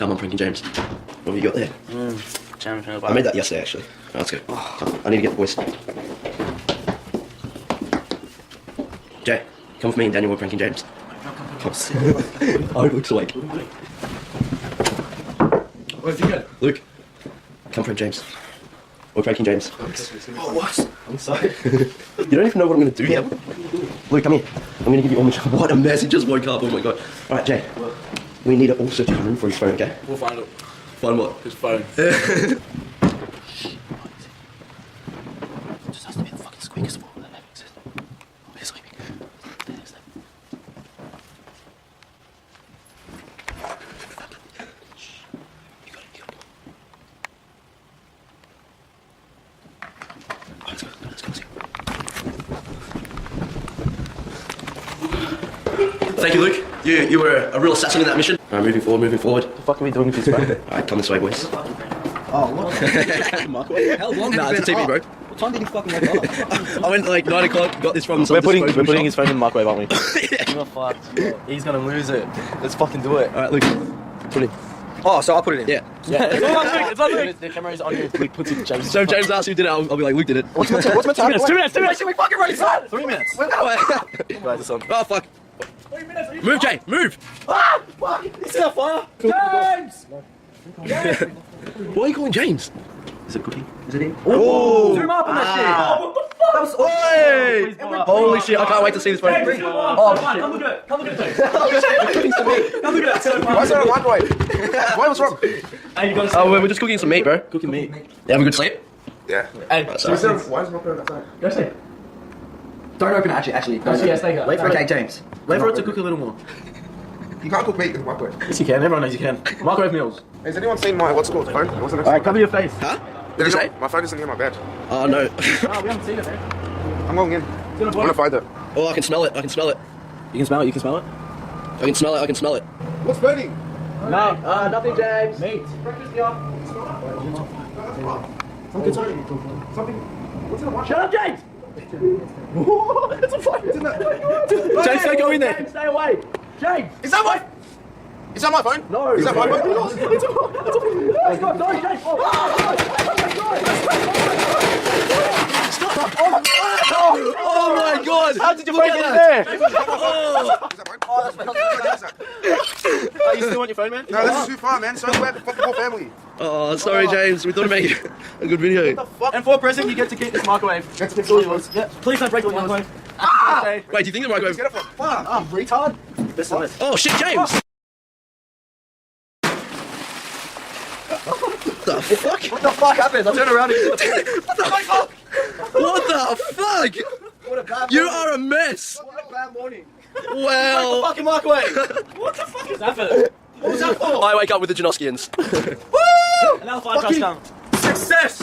I'm pranking James. What have you got there? James, I made that yesterday, actually. Right, let's go. I need to get the boys. Jay, come with me and Daniel, we're pranking James. Come on. Oh, Luke's awake. Where's he going? Luke, come prank James. We're pranking James. Oh, what? I'm sorry. You don't even know what I'm going to do here. Luke, come here. I'm going to give you all my... What a mess, he just woke up, oh my god. Alright, Jay. We need to all search his room for his phone, okay? We'll find it. Find what? His phone. Just has to be the fucking squeakers for that never exists. They're sleeping. There's them. Shh. You got it. Oh, let's go. Thank you, Luke. You were a real assassin in that mission. Alright, moving forward. What the fuck are we doing with this phone? Alright, come this way, boys. Oh, what? How long Nah, it's a TV, bro. What time did he fucking wake up? I went like 9 o'clock, got this from some We're putting disposable his shop. phone in the microwave, aren't we? You're fucked. He's gonna lose it. Let's fucking do it. Alright, Luke, put it. Oh, so I put it in? Yeah. Yeah. It's on Luke. The camera is on you. Luke puts it. James. So if James asks who did it, I'll be like, Luke did it. What's my time? 2 minutes. 2 minutes. We fucking ready, son! 3 minutes. Right, this on. oh, fuck. Move, Jay, move! Ah! Fuck! He's on fire! James! Why are you calling James? Is it cooking? Is it him? Oh! Zoom up on that shit! Oh, what the fuck? That was Hey! Holy shit, I can't wait to see this phone. Oh, come look at it! Come look at it! Cooking some meat! Come look at it! Why is there a microwave? Why? What's wrong? Hey, you gotta Oh, we're just cooking some meat, bro. cooking meat. You have a good sleep? Yeah. Hey, Right, Why sorry. is the microwave outside? go stay. Don't open it, actually. Go stay. Stay. Wait for okay, James. Wait for it to cook a little more. You can't cook meat in the microwave. Yes, you can. Everyone knows you can. Microwave meals. Has anyone seen my what's it called phone? What's the next Alright, cover your face. Huh? What did you say? My phone isn't near my bed. Oh, no. Oh, we haven't seen it, man. I'm going in. It's in a I'm gonna find it. Oh, I can smell it. You can smell it. You can smell it. I can smell it. What's burning? No. Nothing, James. Meat. Something. What's in the Shut up, James. It's a fire. It's in there. James, don't go in there. James, stay away. James. Is that my? Is that my phone? No. Is that my phone? Oh my god! How did you break it in there? Is that mine? Oh, that's my Oh, you still want your phone, man? No, this is too far, man. So glad the fucking whole family. Oh, sorry, James. We thought it'd make a good video. And for a present, you get to keep this microwave. It's all yours. Yeah. Please don't break the microwave. Okay. Wait, do you think the microwave... Get it from. Fuck. Oh, retard. Listen to this. Oh, shit, James! What the fuck? What the fuck happened? I turned around and... What the fuck? What a bad You are a mess! What a bad morning. Well... Fucking microwave. What the fuck is that for? What was that for? I wake up with the Janoskians. And now the fire trucks come. Success!